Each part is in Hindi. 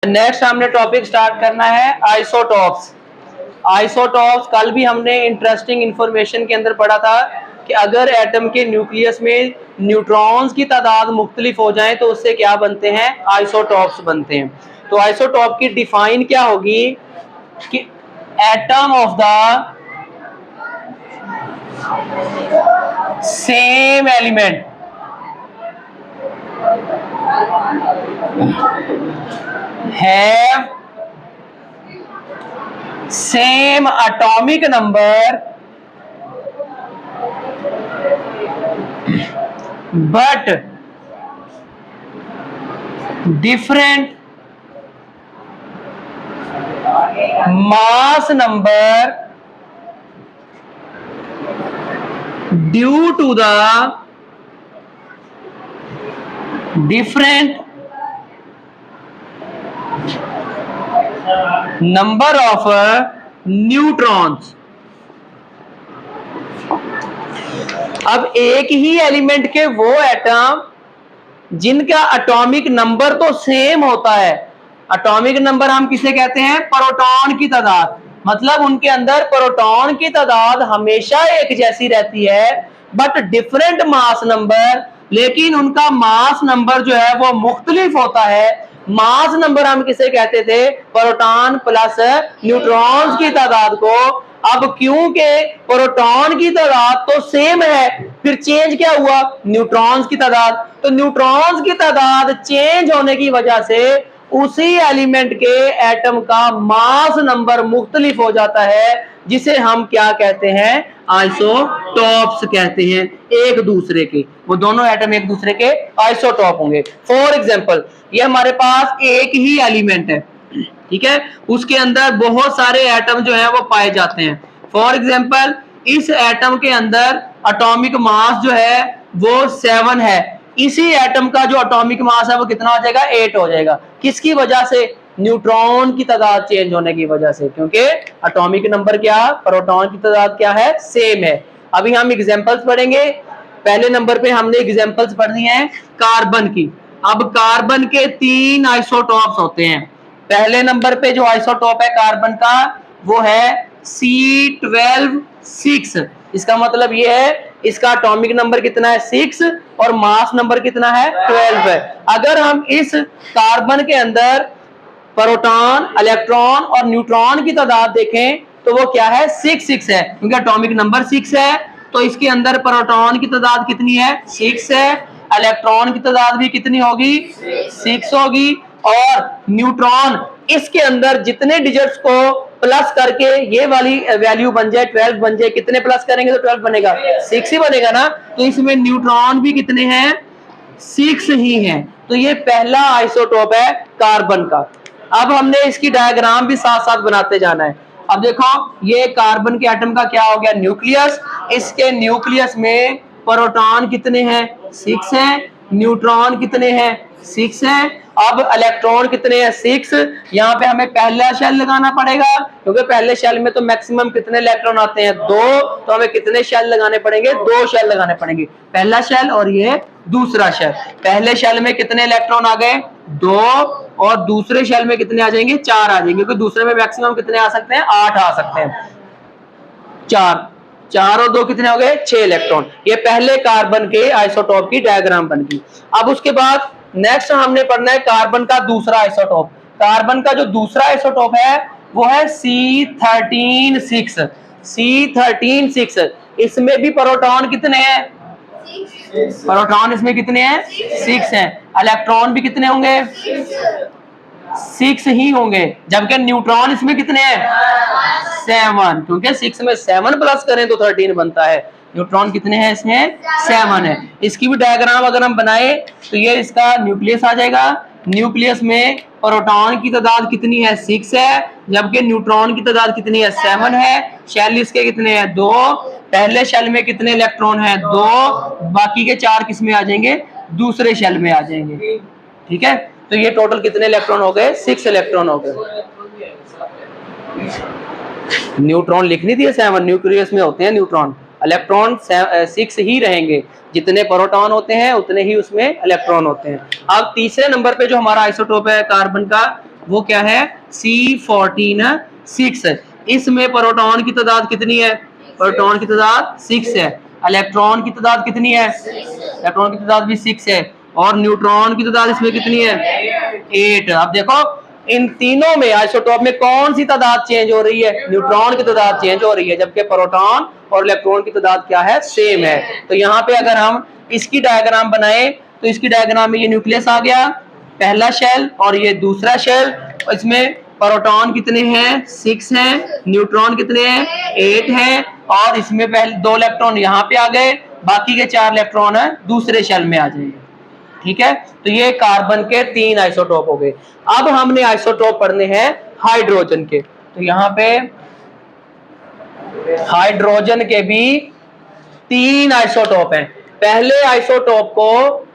नेक्स्ट हमने टॉपिक स्टार्ट करना है आइसोटॉप्स। आइसोटॉप्स कल भी हमने इंटरेस्टिंग इंफॉर्मेशन के अंदर पढ़ा था कि अगर एटम के न्यूक्लियस में न्यूट्रॉन्स की तादाद मुख्तलिफ हो जाए तो उससे क्या बनते हैं, आइसोटॉप्स बनते हैं। तो आइसोटॉप की डिफाइन क्या होगी कि atom of the same element have same atomic number but different mass number due to the different number of neutrons. अब एक ही एलिमेंट के वो एटम जिनका एटॉमिक नंबर तो सेम होता है। एटॉमिक नंबर हम किसे कहते हैं, प्रोटॉन की तादाद। मतलब उनके अंदर प्रोटॉन की तादाद हमेशा एक जैसी रहती है बट डिफरेंट मास नंबर, लेकिन उनका मास नंबर जो है वो मुख्तलिफ होता है। मास नंबर हम किसे कहते थे, प्रोटॉन प्लस न्यूट्रॉन्स की तादाद को। अब क्योंकि प्रोटॉन की तादाद तो सेम है, फिर चेंज क्या हुआ, न्यूट्रॉन्स की तादाद। तो न्यूट्रॉन्स की तादाद चेंज होने की वजह से उसी एलिमेंट के एटम का मास नंबर मुख्तलिफ हो जाता है, जिसे हम क्या कहते हैं, आइसोटॉप्स कहते हैं एक दूसरे के। वो दोनों एटम एक दूसरे के आइसोटॉप होंगे। फॉर एग्जांपल, ये हमारे पास एक ही एलिमेंट है, ठीक है, उसके अंदर बहुत सारे एटम जो है वो पाए जाते हैं। फॉर एग्जांपल, इस एटम के अंदर एटॉमिक मास जो है वो 7 है। इसी एटम का जो एटॉमिक मास है वो कितना हो जाएगा, 8 हो जाएगा। किसकी वजह से, न्यूट्रॉन की तादाद चेंज होने की वजह से, क्योंकि एटॉमिक नंबर क्या, प्रोटॉन की तादाद क्या है, सेम है। अभी हम एग्जांपल्स पढ़ेंगे। पहले नंबर पे हमने एग्जांपल्स पढ़नी है कार्बन की। अब कार्बन के 3 आइसोटॉप्स होते हैं। पहले नंबर पे जो आइसोटॉप है कार्बन का वो है C12(6). इसका मतलब ये है इसका एटॉमिक नंबर कितना है, 6, और मास नंबर कितना है, 12 है। अगर हम इस कार्बन के अंदर प्रोटॉन, इलेक्ट्रॉन और न्यूट्रॉन की तादाद देखें तो वो क्या है, 6 है, क्योंकि एटॉमिक नंबर 6 है। तो इसके अंदर प्रोटॉन की तादाद कितनी है, 6 है। इलेक्ट्रॉन की तादाद भी कितनी होगी, 6 होगी। और न्यूट्रॉन, इसके अंदर जितने डिजिट्स को प्लस करके ये वाली वैल्यू बन जाए, 12 बन जाए, कितने प्लस करेंगे तो 12 बनेगा, 6 ही बनेगा ना। तो इसमें न्यूट्रॉन भी कितने हैं, 6 ही हैं। तो ये पहला आइसोटोप है कार्बन का। अब हमने इसकी डायग्राम भी साथ साथ बनाते जाना है। अब देखो, ये कार्बन के एटम का क्या हो गया, न्यूक्लियस। इसके न्यूक्लियस में प्रोटॉन कितने हैं, 6 हैं। न्यूट्रॉन कितने हैं, 6 हैं। अब इलेक्ट्रॉन कितने हैं, 6। यहाँ पे हमें पहला शेल लगाना पड़ेगा, क्योंकि पहले शेल में तो मैक्सिमम कितने इलेक्ट्रॉन आते हैं, 2। तो हमें कितने शेल लगाने पड़ेंगे, 2 शेल लगाने पड़ेंगे। पहला शेल और ये दूसरा शेल। पहले शेल में कितने इलेक्ट्रॉन आ गए, 2, और दूसरे शेल में कितने आ जाएंगे, 4 आ जाएंगे, क्योंकि दूसरे में मैक्सिमम कितने आ सकते हैं, 8 आ सकते हैं। 4 और 2 कितने हो गए, 6 इलेक्ट्रॉन। ये पहले कार्बन के आइसोटॉप की डायग्राम बन गई। अब उसके बाद नेक्स्ट हमने पढ़ना है कार्बन का दूसरा आइसोटॉप। कार्बन का जो दूसरा आइसोटॉप है वो है C13(6). C13(6), इसमें भी प्रोटॉन कितने हैं, प्रोटॉन इसमें कितने हैं, 6 हैं। इलेक्ट्रॉन भी कितने होंगे, 6 ही होंगे। जबकि न्यूट्रॉन इसमें कितने हैं, 7, क्योंकि 6 में 7 प्लस करें तो 13 बनता है। न्यूट्रॉन कितने हैं इसमें, 7 है। इसकी भी डायग्राम अगर हम बनाए तो ये इसका न्यूक्लियस आ जाएगा। न्यूक्लियस में प्रोटॉन की तादाद कितनी है, 6 है, जबकि न्यूट्रॉन की तादाद कितनी है, 7 है। शेल इसके कितने हैं, 2। पहले शेल में कितने इलेक्ट्रॉन हैं, 2। बाकी के 4 किस में आ जाएंगे, दूसरे शेल में आ जाएंगे। ठीक है, तो ये टोटल कितने इलेक्ट्रॉन हो गए, 6 इलेक्ट्रॉन हो गए। न्यूट्रॉन लिख नहीं दिए, 7 न्यूक्लियस में होते हैं न्यूट्रॉन। इलेक्ट्रॉन 6 ही रहेंगे, जितने प्रोटॉन होते हैं उतने ही उसमें इलेक्ट्रॉन होते हैं। अब तीसरे नंबर पे जो हमारा आइसोटोप है कार्बन का वो क्या है C14 6। इसमें प्रोटॉन की तादाद कितनी है? प्रोटॉन की तादाद 6 है। इलेक्ट्रॉन की तादाद कितनी है? इलेक्ट्रॉन की तादाद भी 6 है। और न्यूट्रॉन की तादाद इसमें कितनी है? 8। अब देखो इन तीनों में आइसोटोप में कौन सी तादाद चेंज हो रही है? न्यूट्रॉन की तादाद चेंज हो रही है, जबकि प्रोटॉन और इलेक्ट्रॉन की तादाद क्या है? सेम है। तो यहाँ पे अगर हम इसकी डायग्राम बनाए तो इसकी डायग्राम में ये न्यूक्लियस आ गया, पहला शेल, और ये दूसरा शेल। इसमें प्रोटॉन कितने हैं? 6 हैं। न्यूट्रॉन कितने हैं? 8 हैं। और इसमें पहले 2 इलेक्ट्रॉन यहाँ पे आ गए, बाकी के 4 इलेक्ट्रॉन है दूसरे शेल में आ जाएंगे। ठीक है, तो ये कार्बन के 3 आइसोटोप हो गए। अब हमने आइसोटोप पढ़ने हैं हाइड्रोजन के। तो यहाँ पे हाइड्रोजन के भी 3 आइसोटोप हैं। पहले आइसोटोप को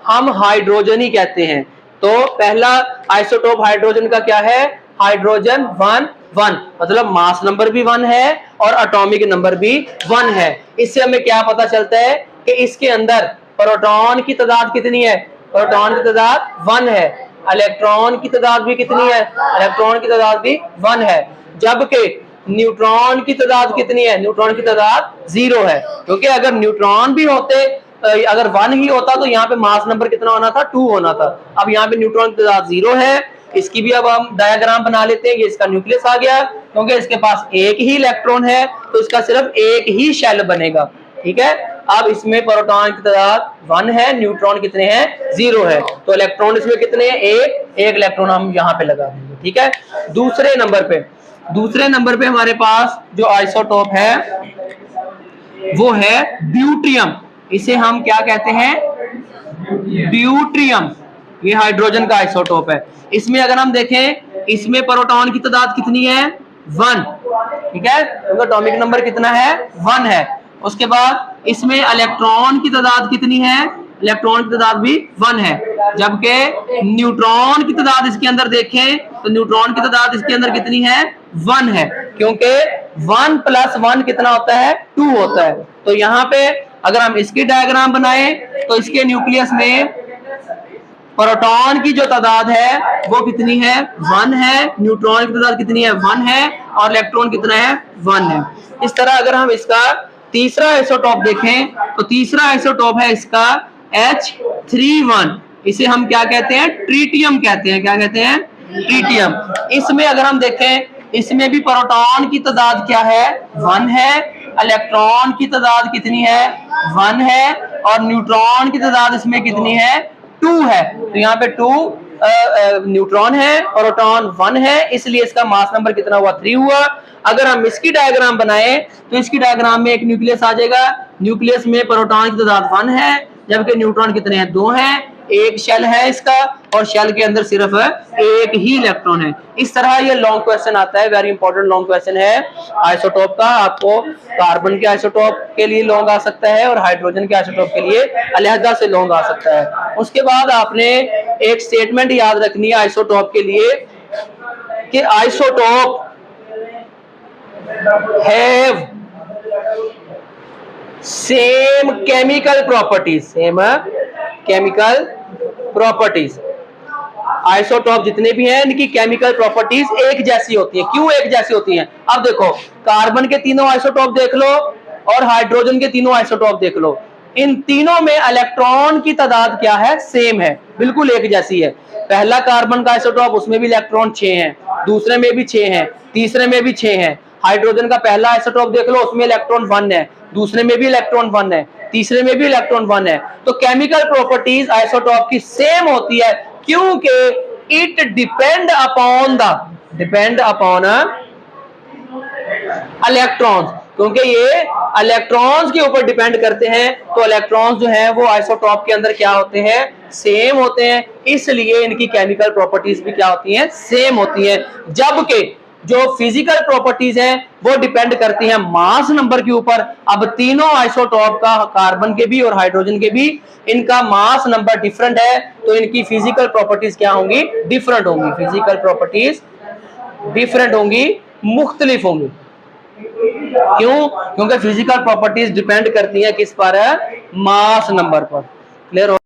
हम हाइड्रोजन ही कहते हैं। तो पहला आइसोटोप हाइड्रोजन का क्या है? हाइड्रोजन 1 मतलब मास नंबर भी 1 है और एटॉमिक नंबर भी 1 है। इससे हमें क्या पता चलता है कि इसके अंदर प्रोटॉन की तादाद कितनी है? प्रोटॉन की तादाद 1 है। इलेक्ट्रॉन की तादाद भी कितनी है? इलेक्ट्रॉन की तादाद भी 1 है। जबकि न्यूट्रॉन की तादाद कितनी है? न्यूट्रॉन की तादाद 0 है। क्योंकि अगर न्यूट्रॉन भी होते, अगर 1 ही होता तो यहाँ पे मास नंबर कितना होना था? 2 होना था। अब यहाँ पे न्यूट्रॉन की तादाद 0 है। इसकी भी अब हम डायग्राम बना लेते हैं। ये इसका न्यूक्लियस आ गया, क्योंकि इसके पास एक ही इलेक्ट्रॉन है तो इसका सिर्फ एक ही शेल बनेगा। ठीक है, अब इसमें प्रोटॉन की तादाद 1 है, न्यूट्रॉन कितने हैं? 0 है। तो इलेक्ट्रॉन इसमें कितने हैं? एक इलेक्ट्रॉन हम यहाँ पे लगा देंगे। ठीक है, दूसरे नंबर पे हमारे पास जो आइसोटोप है वो है ड्यूट्रियम। इसे हम क्या कहते हैं? ड्यूट्रियम। ये हाइड्रोजन का आइसोटोप है। इसमें अगर हम देखें, इसमें प्रोटॉन की तादाद कितनी है? 1। ठीक है, तो एटॉमिक नंबर कितना है? 1 है। उसके बाद इसमें इलेक्ट्रॉन की तादाद कितनी है? इलेक्ट्रॉन की तादाद भी 1 है। जबकि न्यूट्रॉन की तादाद इसके अंदर देखें तो न्यूट्रॉन की तादाद इसके अंदर कितनी है? 1 है, क्योंकि 1 + 1 कितना होता है? 2 होता है। तो यहाँ पे अगर हम इसकी डायग्राम बनाए तो इसके न्यूक्लियस में प्रोटॉन की जो तादाद है वो कितनी है? 1 है। न्यूट्रॉन की तादाद कितनी है? 1 है। और इलेक्ट्रॉन कितना है? 1 है। इस तरह अगर हम इसका तीसरा आइसोटोप देखें तो तीसरा आइसोटोप है इसका H31। इसे हम क्या कहते हैं? ट्रीटियम कहते हैं। क्या कहते हैं? ट्रीटियम। इसमें अगर हम देखें, इसमें भी प्रोटॉन की तादाद क्या है? 1 है। इलेक्ट्रॉन की तादाद कितनी है? 1 है। और न्यूट्रॉन की तादाद इसमें कितनी है? 2 है। तो यहाँ पे 2 न्यूट्रॉन है, प्रोटॉन 1 है, इसलिए इसका मास नंबर कितना हुआ? 3 हुआ। अगर हम इसकी डायग्राम बनाए तो इसकी डायग्राम में एक न्यूक्लियस आ जाएगा। न्यूक्लियस में प्रोटॉन की तादाद 1 है, जबकि न्यूट्रॉन कितने हैं? 2 हैं। एक शेल है इसका और शेल के अंदर सिर्फ एक ही इलेक्ट्रॉन है। इस तरह ये लॉन्ग क्वेश्चन आता है, वेरी इंपॉर्टेंट लॉन्ग क्वेश्चन है आइसोटोप का। आपको कार्बन के आइसोटोप के लिए लॉन्ग आ सकता है और हाइड्रोजन के आइसोटोप के लिए अलहदा से लॉन्ग आ सकता है। उसके बाद आपने एक स्टेटमेंट याद रखनी है आइसोटोप के लिए कि isotope have same chemical properties. Isotope जितने भी हैं इनकी केमिकल प्रॉपर्टीज एक जैसी होती है। क्यों एक जैसी होती हैं? अब देखो, कार्बन के तीनों आइसोटोप देख लो और हाइड्रोजन के तीनों आइसोटोप देख लो। इन तीनों में इलेक्ट्रॉन की तादाद क्या है? सेम है, बिल्कुल एक जैसी है। पहला कार्बन का आइसोटोप, उसमें भी इलेक्ट्रॉन 6 हैं, दूसरे में भी 6 हैं, तीसरे में भी 6 हैं। हाइड्रोजन का पहला आइसोटोप देख लो, उसमें इलेक्ट्रॉन 1 है, दूसरे में भी इलेक्ट्रॉन 1 है, तीसरे में भी इलेक्ट्रॉन 1 है। तो केमिकल प्रॉपर्टीज आइसोटोप की सेम होती है, क्योंकि इट डिपेंड अपॉन इलेक्ट्रॉन्स, क्योंकि ये इलेक्ट्रॉन्स के ऊपर डिपेंड करते हैं। तो इलेक्ट्रॉन्स जो हैं वो आइसोटोप के अंदर क्या होते हैं? सेम होते हैं। इसलिए इनकी केमिकल प्रॉपर्टीज भी क्या होती हैं? सेम होती हैं। जबकि जो फिजिकल प्रॉपर्टीज हैं वो डिपेंड करती हैं मास नंबर के ऊपर। अब तीनों आइसोटोप का, कार्बन के भी और हाइड्रोजन के भी, इनका मास नंबर डिफरेंट है, तो इनकी फिजिकल प्रॉपर्टीज क्या होंगी? डिफरेंट होंगी। फिजिकल प्रॉपर्टीज डिफरेंट होंगी, मुख्तलिफ होंगी। क्यों? क्योंकि फिजिकल प्रॉपर्टीज डिपेंड करती हैं किस पर? मास नंबर पर। क्लियर हो?